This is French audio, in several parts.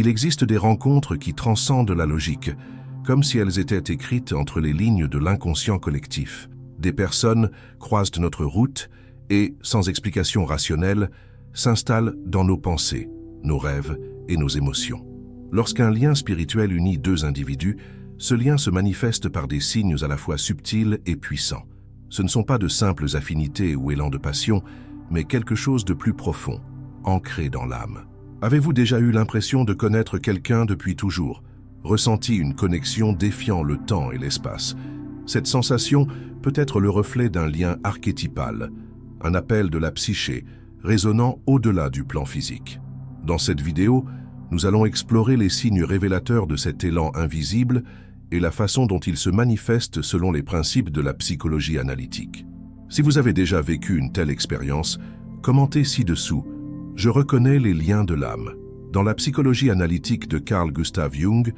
Il existe des rencontres qui transcendent la logique, comme si elles étaient écrites entre les lignes de l'inconscient collectif. Des personnes croisent notre route et, sans explication rationnelle, s'installent dans nos pensées, nos rêves et nos émotions. Lorsqu'un lien spirituel unit deux individus, ce lien se manifeste par des signes à la fois subtils et puissants. Ce ne sont pas de simples affinités ou élans de passion, mais quelque chose de plus profond, ancré dans l'âme. Avez-vous déjà eu l'impression de connaître quelqu'un depuis toujours, ressenti une connexion défiant le temps et l'espace? Cette sensation peut être le reflet d'un lien archétypal, un appel de la psyché, résonnant au-delà du plan physique. Dans cette vidéo, nous allons explorer les signes révélateurs de cet élan invisible et la façon dont il se manifeste selon les principes de la psychologie analytique. Si vous avez déjà vécu une telle expérience, commentez ci-dessous « Je reconnais les liens de l'âme ». Dans la psychologie analytique de Carl Gustav Jung,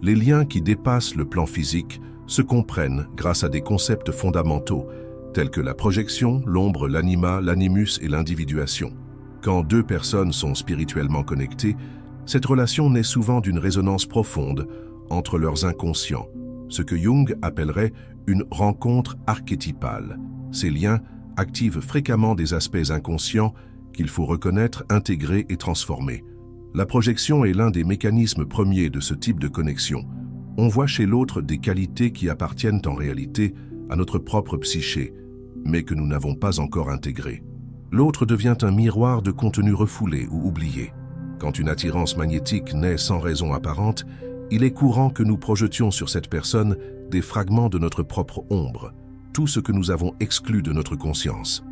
les liens qui dépassent le plan physique se comprennent grâce à des concepts fondamentaux, tels que la projection, l'ombre, l'anima, l'animus et l'individuation. Quand deux personnes sont spirituellement connectées, cette relation naît souvent d'une résonance profonde entre leurs inconscients, ce que Jung appellerait une rencontre archétypale. Ces liens activent fréquemment des aspects inconscients qu'il faut reconnaître, intégrer et transformer. La projection est l'un des mécanismes premiers de ce type de connexion. On voit chez l'autre des qualités qui appartiennent en réalité à notre propre psyché, mais que nous n'avons pas encore intégrées. L'autre devient un miroir de contenu refoulé ou oublié. Quand une attirance magnétique naît sans raison apparente, il est courant que nous projetions sur cette personne des fragments de notre propre ombre, tout ce que nous avons exclu de notre conscience.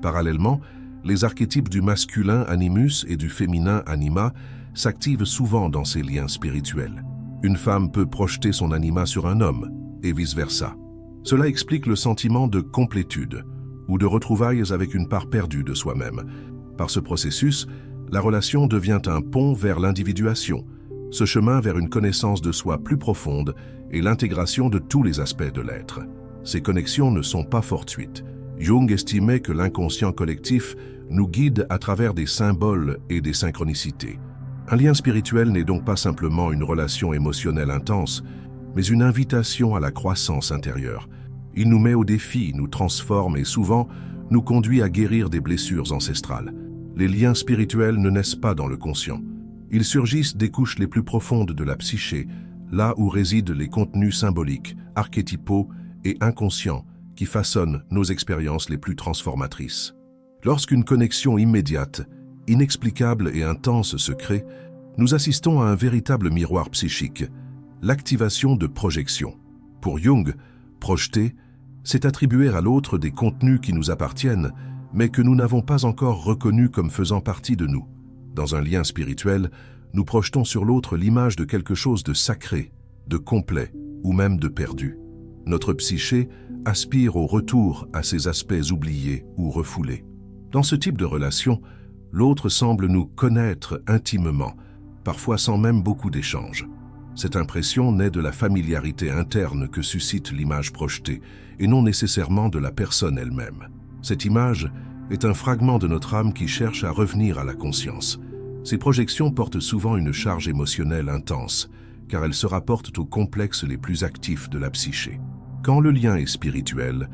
Parallèlement, les archétypes du masculin animus et du féminin anima s'activent souvent dans ces liens spirituels. Une femme peut projeter son anima sur un homme, et vice-versa. Cela explique le sentiment de complétude, ou de retrouvailles avec une part perdue de soi-même. Par ce processus, la relation devient un pont vers l'individuation, ce chemin vers une connaissance de soi plus profonde et l'intégration de tous les aspects de l'être. Ces connexions ne sont pas fortuites. Jung estimait que l'inconscient collectif nous guide à travers des symboles et des synchronicités. Un lien spirituel n'est donc pas simplement une relation émotionnelle intense, mais une invitation à la croissance intérieure. Il nous met au défi, nous transforme et souvent nous conduit à guérir des blessures ancestrales. Les liens spirituels ne naissent pas dans le conscient. Ils surgissent des couches les plus profondes de la psyché, là où résident les contenus symboliques, archétypaux et inconscients qui façonnent nos expériences les plus transformatrices. Lorsqu'une connexion immédiate, inexplicable et intense se crée, nous assistons à un véritable miroir psychique, l'activation de projection. Pour Jung, projeter, c'est attribuer à l'autre des contenus qui nous appartiennent, mais que nous n'avons pas encore reconnus comme faisant partie de nous. Dans un lien spirituel, nous projetons sur l'autre l'image de quelque chose de sacré, de complet ou même de perdu. Notre psyché aspire au retour à ces aspects oubliés ou refoulés. Dans ce type de relation, l'autre semble nous connaître intimement, parfois sans même beaucoup d'échanges. Cette impression naît de la familiarité interne que suscite l'image projetée, et non nécessairement de la personne elle-même. Cette image est un fragment de notre âme qui cherche à revenir à la conscience. Ces projections portent souvent une charge émotionnelle intense, car elles se rapportent aux complexes les plus actifs de la psyché. Quand le lien est spirituel,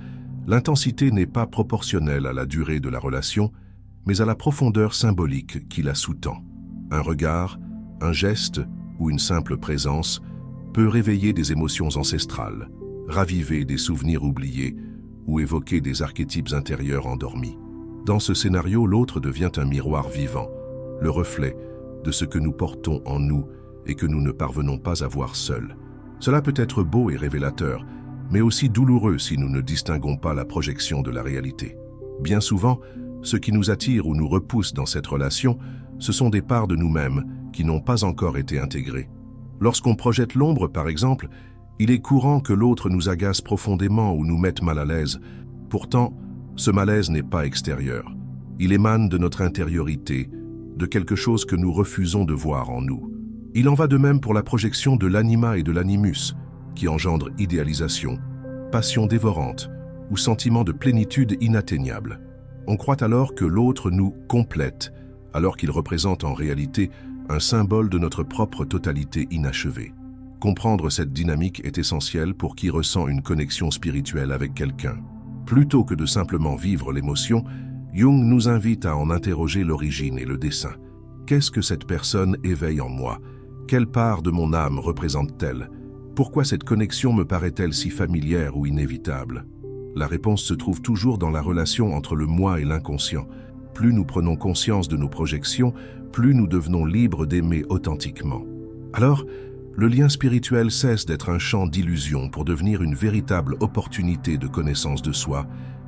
l'intensité n'est pas proportionnelle à la durée de la relation, mais à la profondeur symbolique qui la sous-tend. Un regard, un geste ou une simple présence peut réveiller des émotions ancestrales, raviver des souvenirs oubliés ou évoquer des archétypes intérieurs endormis. Dans ce scénario, l'autre devient un miroir vivant, le reflet de ce que nous portons en nous et que nous ne parvenons pas à voir seuls. Cela peut être beau et révélateur, mais aussi douloureux si nous ne distinguons pas la projection de la réalité. Bien souvent, ce qui nous attire ou nous repousse dans cette relation, ce sont des parts de nous-mêmes qui n'ont pas encore été intégrées. Lorsqu'on projette l'ombre, par exemple, il est courant que l'autre nous agace profondément ou nous mette mal à l'aise. Pourtant, ce malaise n'est pas extérieur. Il émane de notre intériorité, de quelque chose que nous refusons de voir en nous. Il en va de même pour la projection de l'anima et de l'animus, qui engendre idéalisation, passion dévorante ou sentiment de plénitude inatteignable. On croit alors que l'autre nous complète, alors qu'il représente en réalité un symbole de notre propre totalité inachevée. Comprendre cette dynamique est essentiel pour qui ressent une connexion spirituelle avec quelqu'un. Plutôt que de simplement vivre l'émotion, Jung nous invite à en interroger l'origine et le dessein. Qu'est-ce que cette personne éveille en moi? Quelle part de mon âme représente-t-elle? Pourquoi cette connexion me paraît-elle si familière ou inévitable? La réponse se trouve toujours dans la relation entre le moi et l'inconscient. Plus nous prenons conscience de nos projections, plus nous devenons libres d'aimer authentiquement. Alors, le lien spirituel cesse d'être un champ d'illusion pour devenir une véritable opportunité de connaissance de soi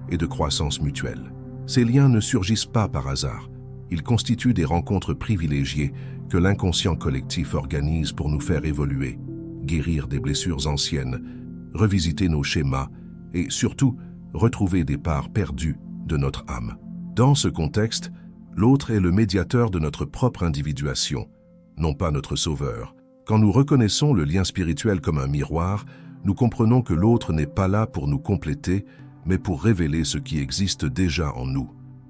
et de croissance mutuelle. Ces liens ne surgissent pas par hasard. Ils constituent des rencontres privilégiées que l'inconscient collectif organise pour nous faire évoluer, guérir des blessures anciennes, revisiter nos schémas et surtout retrouver des parts perdues de notre âme. Dans ce contexte, l'autre est le médiateur de notre propre individuation, non pas notre sauveur. Quand nous reconnaissons le lien spirituel comme un miroir, nous comprenons que l'autre n'est pas là pour nous compléter, mais pour révéler ce qui existe déjà en nous.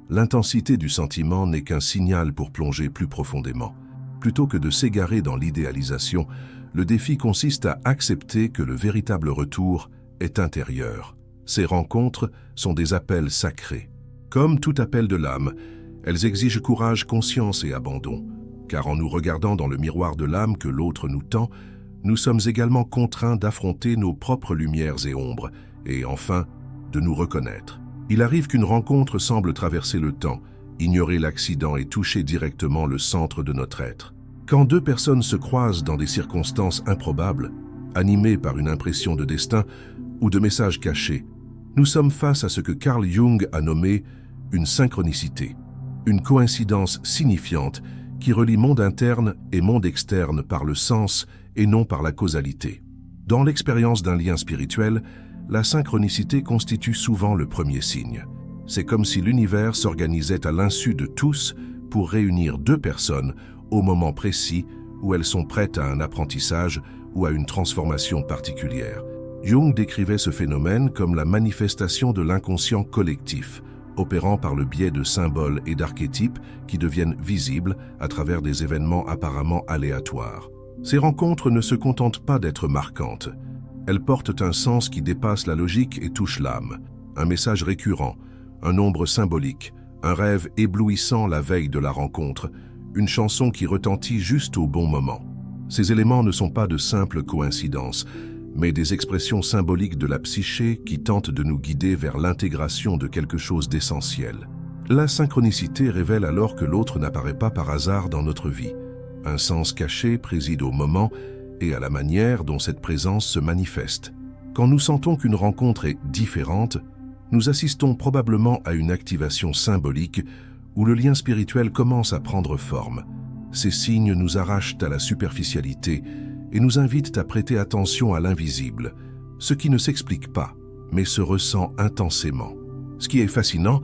L'intensité du sentiment n'est qu'un signal pour plonger plus profondément. Plutôt que de s'égarer dans l'idéalisation, le défi consiste à accepter que le véritable retour est intérieur. Ces rencontres sont des appels sacrés. Comme tout appel de l'âme, elles exigent courage, conscience et abandon. Car en nous regardant dans le miroir de l'âme que l'autre nous tend, nous sommes également contraints d'affronter nos propres lumières et ombres, et enfin, de nous reconnaître. Il arrive qu'une rencontre semble traverser le temps, ignorer l'accident et toucher directement le centre de notre être. Quand deux personnes se croisent dans des circonstances improbables, animées par une impression de destin ou de messages cachés, nous sommes face à ce que Carl Jung a nommé une synchronicité, une coïncidence signifiante qui relie monde interne et monde externe par le sens et non par la causalité. Dans l'expérience d'un lien spirituel, la synchronicité constitue souvent le premier signe. C'est comme si l'univers s'organisait à l'insu de tous pour réunir deux personnes au moment précis où elles sont prêtes à un apprentissage ou à une transformation particulière. Jung décrivait ce phénomène comme la manifestation de l'inconscient collectif, opérant par le biais de symboles et d'archétypes qui deviennent visibles à travers des événements apparemment aléatoires. Ces rencontres ne se contentent pas d'être marquantes. Elles portent un sens qui dépasse la logique et touche l'âme. Un message récurrent, un nombre symbolique, un rêve éblouissant la veille de la rencontre, une chanson qui retentit juste au bon moment. Ces éléments ne sont pas de simples coïncidences, mais des expressions symboliques de la psyché qui tentent de nous guider vers l'intégration de quelque chose d'essentiel. La synchronicité révèle alors que l'autre n'apparaît pas par hasard dans notre vie. Un sens caché préside au moment et à la manière dont cette présence se manifeste. Quand nous sentons qu'une rencontre est différente, nous assistons probablement à une activation symbolique où le lien spirituel commence à prendre forme. Ces signes nous arrachent à la superficialité et nous invitent à prêter attention à l'invisible, ce qui ne s'explique pas, mais se ressent intensément. Ce qui est fascinant,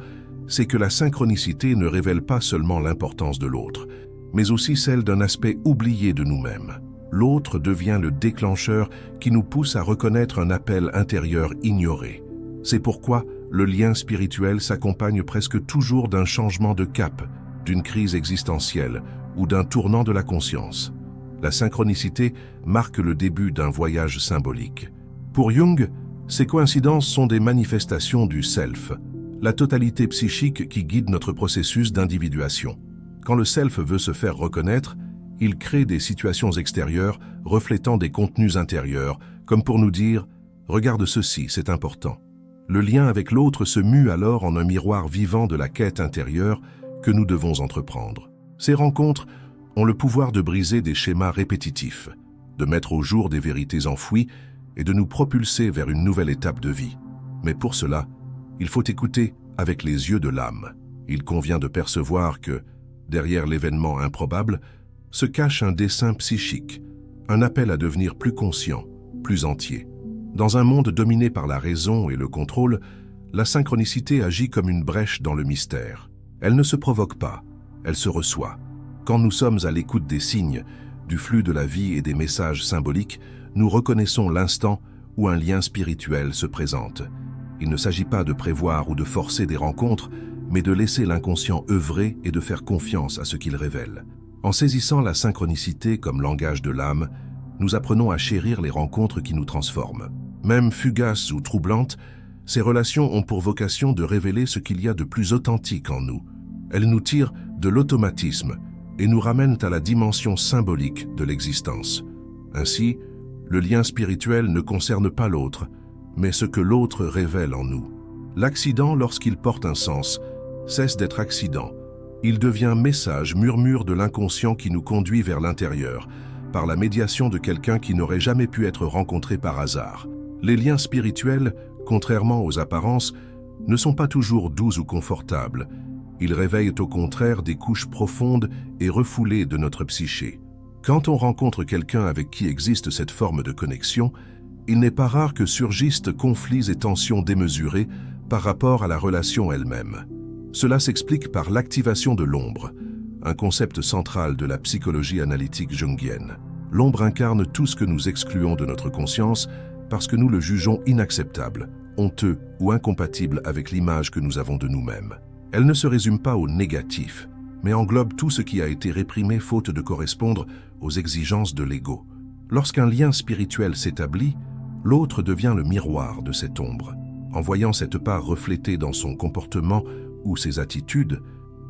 c'est que la synchronicité ne révèle pas seulement l'importance de l'autre, mais aussi celle d'un aspect oublié de nous-mêmes. L'autre devient le déclencheur qui nous pousse à reconnaître un appel intérieur ignoré. C'est pourquoi le lien spirituel s'accompagne presque toujours d'un changement de cap, d'une crise existentielle ou d'un tournant de la conscience. La synchronicité marque le début d'un voyage symbolique. Pour Jung, ces coïncidences sont des manifestations du self, la totalité psychique qui guide notre processus d'individuation. Quand le self veut se faire reconnaître, il crée des situations extérieures reflétant des contenus intérieurs, comme pour nous dire « Regarde ceci, c'est important ». Le lien avec l'autre se mue alors en un miroir vivant de la quête intérieure que nous devons entreprendre. Ces rencontres ont le pouvoir de briser des schémas répétitifs, de mettre au jour des vérités enfouies et de nous propulser vers une nouvelle étape de vie. Mais pour cela, il faut écouter avec les yeux de l'âme. Il convient de percevoir que, derrière l'événement improbable, se cache un dessein psychique, un appel à devenir plus conscient, plus entier. Dans un monde dominé par la raison et le contrôle, la synchronicité agit comme une brèche dans le mystère. Elle ne se provoque pas, elle se reçoit. Quand nous sommes à l'écoute des signes, du flux de la vie et des messages symboliques, nous reconnaissons l'instant où un lien spirituel se présente. Il ne s'agit pas de prévoir ou de forcer des rencontres, mais de laisser l'inconscient œuvrer et de faire confiance à ce qu'il révèle. En saisissant la synchronicité comme langage de l'âme, nous apprenons à chérir les rencontres qui nous transforment. Même fugaces ou troublantes, ces relations ont pour vocation de révéler ce qu'il y a de plus authentique en nous. Elles nous tirent de l'automatisme et nous ramènent à la dimension symbolique de l'existence. Ainsi, le lien spirituel ne concerne pas l'autre, mais ce que l'autre révèle en nous. L'accident, lorsqu'il porte un sens, cesse d'être accident. Il devient message, murmure de l'inconscient qui nous conduit vers l'intérieur, par la médiation de quelqu'un qui n'aurait jamais pu être rencontré par hasard. Les liens spirituels, contrairement aux apparences, ne sont pas toujours doux ou confortables. Ils réveillent au contraire des couches profondes et refoulées de notre psyché. Quand on rencontre quelqu'un avec qui existe cette forme de connexion, il n'est pas rare que surgissent conflits et tensions démesurés par rapport à la relation elle-même. Cela s'explique par l'activation de l'ombre, un concept central de la psychologie analytique jungienne. L'ombre incarne tout ce que nous excluons de notre conscience parce que nous le jugeons inacceptable, honteux ou incompatible avec l'image que nous avons de nous-mêmes. Elle ne se résume pas au négatif, mais englobe tout ce qui a été réprimé faute de correspondre aux exigences de l'ego. Lorsqu'un lien spirituel s'établit, l'autre devient le miroir de cette ombre. En voyant cette part reflétée dans son comportement ou ses attitudes,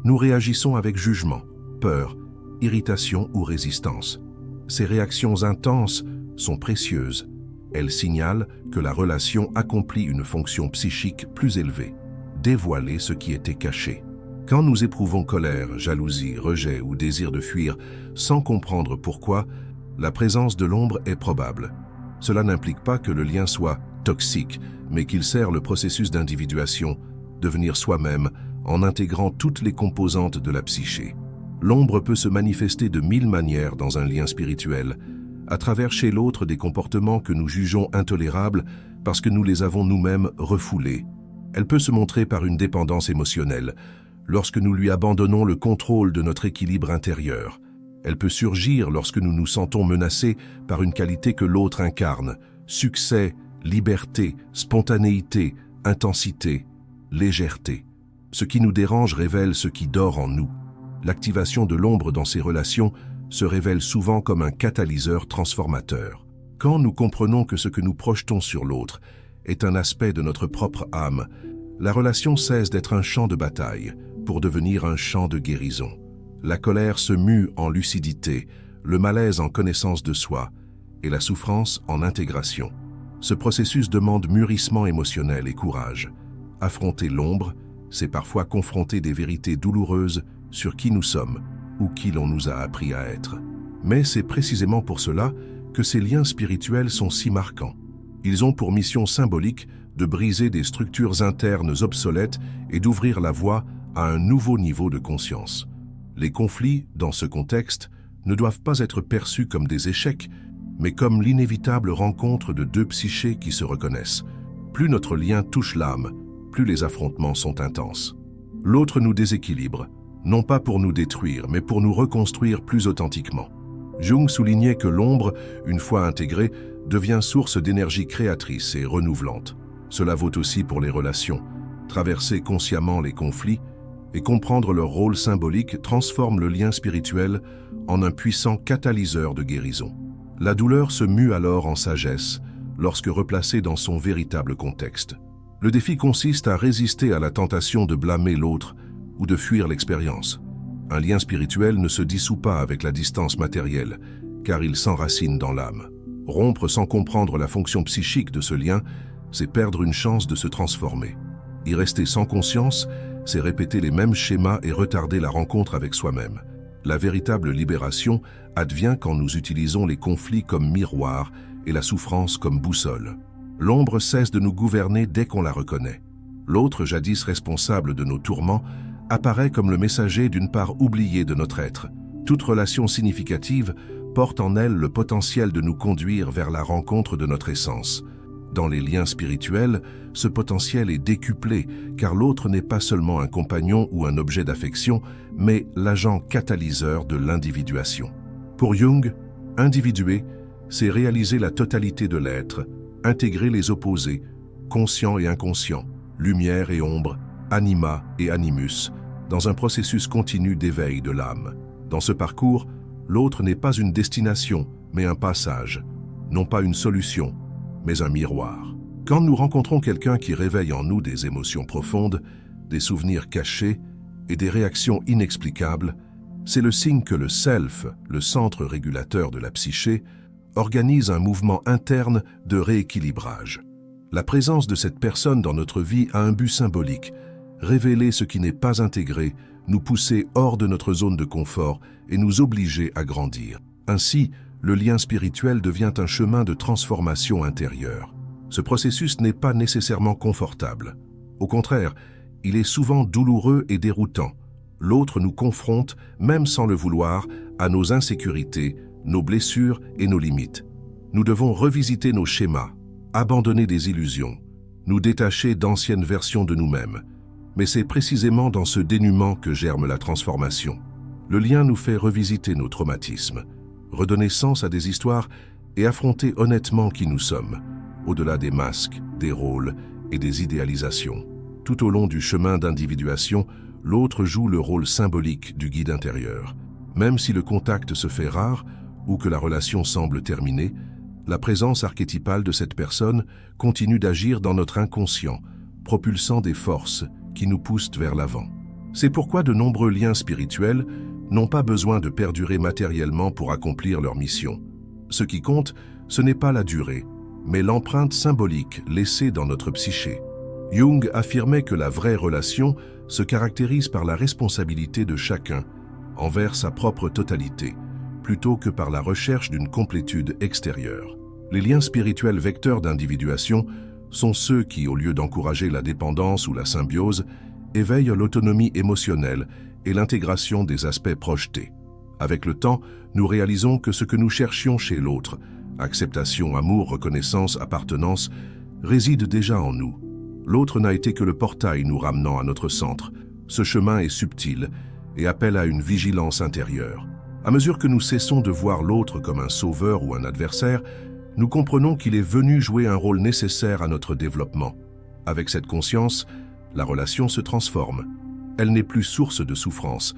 nous réagissons avec jugement, peur, irritation ou résistance. Ces réactions intenses sont précieuses. Elles signalent que la relation accomplit une fonction psychique plus élevée, dévoiler ce qui était caché. Quand nous éprouvons colère, jalousie, rejet ou désir de fuir sans comprendre pourquoi, la présence de l'ombre est probable. Cela n'implique pas que le lien soit toxique, mais qu'il sert le processus d'individuation, devenir soi-même, en intégrant toutes les composantes de la psyché. L'ombre peut se manifester de 1000 manières dans un lien spirituel, à travers chez l'autre des comportements que nous jugeons intolérables parce que nous les avons nous-mêmes refoulés. Elle peut se montrer par une dépendance émotionnelle, lorsque nous lui abandonnons le contrôle de notre équilibre intérieur. Elle peut surgir lorsque nous nous sentons menacés par une qualité que l'autre incarne, succès, liberté, spontanéité, intensité, légèreté. Ce qui nous dérange révèle ce qui dort en nous. L'activation de l'ombre dans ces relations se révèle souvent comme un catalyseur transformateur. Quand nous comprenons que ce que nous projetons sur l'autre est un aspect de notre propre âme, la relation cesse d'être un champ de bataille pour devenir un champ de guérison. La colère se mue en lucidité, le malaise en connaissance de soi et la souffrance en intégration. Ce processus demande mûrissement émotionnel et courage. Affronter l'ombre, c'est parfois confronter des vérités douloureuses sur qui nous sommes ou qui l'on nous a appris à être. Mais c'est précisément pour cela que ces liens spirituels sont si marquants. Ils ont pour mission symbolique de briser des structures internes obsolètes et d'ouvrir la voie à un nouveau niveau de conscience. Les conflits, dans ce contexte, ne doivent pas être perçus comme des échecs, mais comme l'inévitable rencontre de deux psychés qui se reconnaissent. Plus notre lien touche l'âme, plus les affrontements sont intenses. L'autre nous déséquilibre, non pas pour nous détruire, mais pour nous reconstruire plus authentiquement. Jung soulignait que l'ombre, une fois intégrée, devient source d'énergie créatrice et renouvelante. Cela vaut aussi pour les relations. Traverser consciemment les conflits et comprendre leur rôle symbolique transforme le lien spirituel en un puissant catalyseur de guérison. La douleur se mue alors en sagesse lorsque replacée dans son véritable contexte. Le défi consiste à résister à la tentation de blâmer l'autre ou de fuir l'expérience. Un lien spirituel ne se dissout pas avec la distance matérielle, car il s'enracine dans l'âme. Rompre sans comprendre la fonction psychique de ce lien, c'est perdre une chance de se transformer. Y rester sans conscience, c'est répéter les mêmes schémas et retarder la rencontre avec soi-même. La véritable libération advient quand nous utilisons les conflits comme miroir et la souffrance comme boussole. L'ombre cesse de nous gouverner dès qu'on la reconnaît. L'autre, jadis responsable de nos tourments, apparaît comme le messager d'une part oubliée de notre être. Toute relation significative porte en elle le potentiel de nous conduire vers la rencontre de notre essence. Dans les liens spirituels, ce potentiel est décuplé, car l'autre n'est pas seulement un compagnon ou un objet d'affection, mais l'agent catalyseur de l'individuation. Pour Jung, individuer, c'est réaliser la totalité de l'être, intégrer les opposés, conscient et inconscient, lumière et ombre, anima et animus, dans un processus continu d'éveil de l'âme. Dans ce parcours, l'autre n'est pas une destination, mais un passage. Non pas une solution, mais un miroir. Quand nous rencontrons quelqu'un qui réveille en nous des émotions profondes, des souvenirs cachés et des réactions inexplicables, c'est le signe que le self, le centre régulateur de la psyché, organise un mouvement interne de rééquilibrage. La présence de cette personne dans notre vie a un but symbolique, révéler ce qui n'est pas intégré, nous pousser hors de notre zone de confort et nous obliger à grandir. Ainsi, le lien spirituel devient un chemin de transformation intérieure. Ce processus n'est pas nécessairement confortable. Au contraire, il est souvent douloureux et déroutant. L'autre nous confronte, même sans le vouloir, à nos insécurités, nos blessures et nos limites. Nous devons revisiter nos schémas, abandonner des illusions, nous détacher d'anciennes versions de nous-mêmes. Mais c'est précisément dans ce dénuement que germe la transformation. Le lien nous fait revisiter nos traumatismes, redonner sens à des histoires et affronter honnêtement qui nous sommes, au-delà des masques, des rôles et des idéalisations. Tout au long du chemin d'individuation, l'autre joue le rôle symbolique du guide intérieur. Même si le contact se fait rare ou que la relation semble terminée, la présence archétypale de cette personne continue d'agir dans notre inconscient, propulsant des forces qui nous poussent vers l'avant. C'est pourquoi de nombreux liens spirituels n'ont pas besoin de perdurer matériellement pour accomplir leur mission. Ce qui compte, ce n'est pas la durée, mais l'empreinte symbolique laissée dans notre psyché. Jung affirmait que la vraie relation se caractérise par la responsabilité de chacun envers sa propre totalité, plutôt que par la recherche d'une complétude extérieure. Les liens spirituels vecteurs d'individuation sont ceux qui, au lieu d'encourager la dépendance ou la symbiose, éveillent l'autonomie émotionnelle et l'intégration des aspects projetés. Avec le temps, nous réalisons que ce que nous cherchions chez l'autre, acceptation, amour, reconnaissance, appartenance, réside déjà en nous. L'autre n'a été que le portail nous ramenant à notre centre. Ce chemin est subtil et appelle à une vigilance intérieure. À mesure que nous cessons de voir l'autre comme un sauveur ou un adversaire, nous comprenons qu'il est venu jouer un rôle nécessaire à notre développement. Avec cette conscience, la relation se transforme. Elle n'est plus source de souffrance,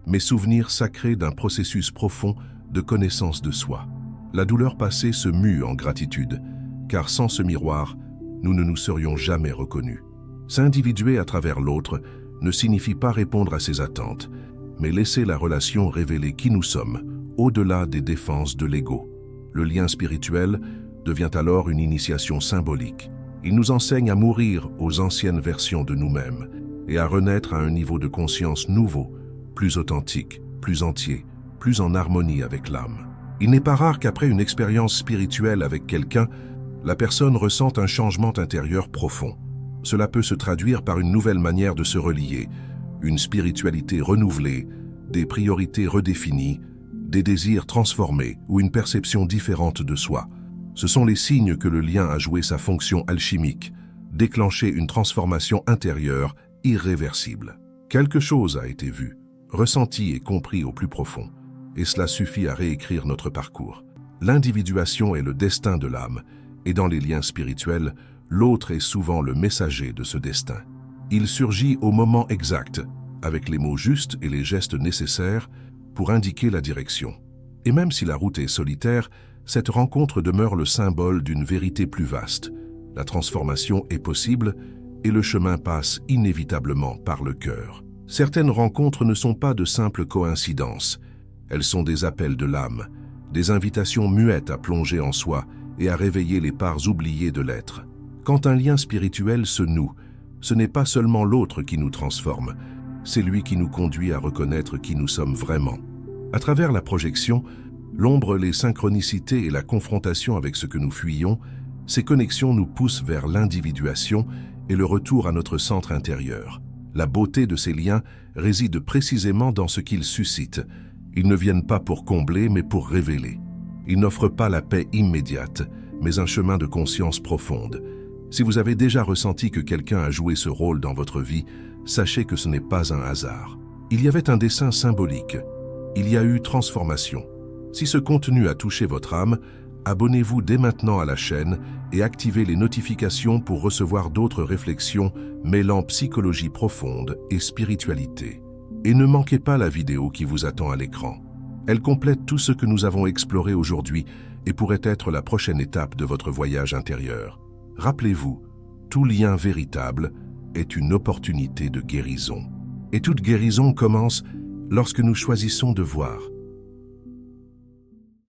mais souvenir sacré d'un processus profond de connaissance de soi. La douleur passée se mue en gratitude, car sans ce miroir, nous ne nous serions jamais reconnus. S'individuer à travers l'autre ne signifie pas répondre à ses attentes, mais laisser la relation révéler qui nous sommes, au-delà des défenses de l'ego. Le lien spirituel devient alors une initiation symbolique. Il nous enseigne à mourir aux anciennes versions de nous-mêmes et à renaître à un niveau de conscience nouveau, plus authentique, plus entier, plus en harmonie avec l'âme. Il n'est pas rare qu'après une expérience spirituelle avec quelqu'un, la personne ressente un changement intérieur profond. Cela peut se traduire par une nouvelle manière de se relier, une spiritualité renouvelée, des priorités redéfinies, des désirs transformés ou une perception différente de soi. Ce sont les signes que le lien a joué sa fonction alchimique, déclenché une transformation intérieure irréversible. Quelque chose a été vu, ressenti et compris au plus profond, et cela suffit à réécrire notre parcours. L'individuation est le destin de l'âme, et dans les liens spirituels, l'autre est souvent le messager de ce destin. Il surgit au moment exact, avec les mots justes et les gestes nécessaires pour indiquer la direction. Et même si la route est solitaire, cette rencontre demeure le symbole d'une vérité plus vaste. La transformation est possible et le chemin passe inévitablement par le cœur. Certaines rencontres ne sont pas de simples coïncidences. Elles sont des appels de l'âme, des invitations muettes à plonger en soi et à réveiller les parts oubliées de l'être. Quand un lien spirituel se noue, ce n'est pas seulement l'autre qui nous transforme, c'est lui qui nous conduit à reconnaître qui nous sommes vraiment. À travers la projection, l'ombre, les synchronicités et la confrontation avec ce que nous fuyons, ces connexions nous poussent vers l'individuation et le retour à notre centre intérieur. La beauté de ces liens réside précisément dans ce qu'ils suscitent. Ils ne viennent pas pour combler, mais pour révéler. Ils n'offrent pas la paix immédiate, mais un chemin de conscience profonde. Si vous avez déjà ressenti que quelqu'un a joué ce rôle dans votre vie, sachez que ce n'est pas un hasard. Il y avait un dessein symbolique. Il y a eu transformation. Si ce contenu a touché votre âme, abonnez-vous dès maintenant à la chaîne et activez les notifications pour recevoir d'autres réflexions mêlant psychologie profonde et spiritualité. Et ne manquez pas la vidéo qui vous attend à l'écran. Elle complète tout ce que nous avons exploré aujourd'hui et pourrait être la prochaine étape de votre voyage intérieur. Rappelez-vous, tout lien véritable est une opportunité de guérison. Et toute guérison commence lorsque nous choisissons de voir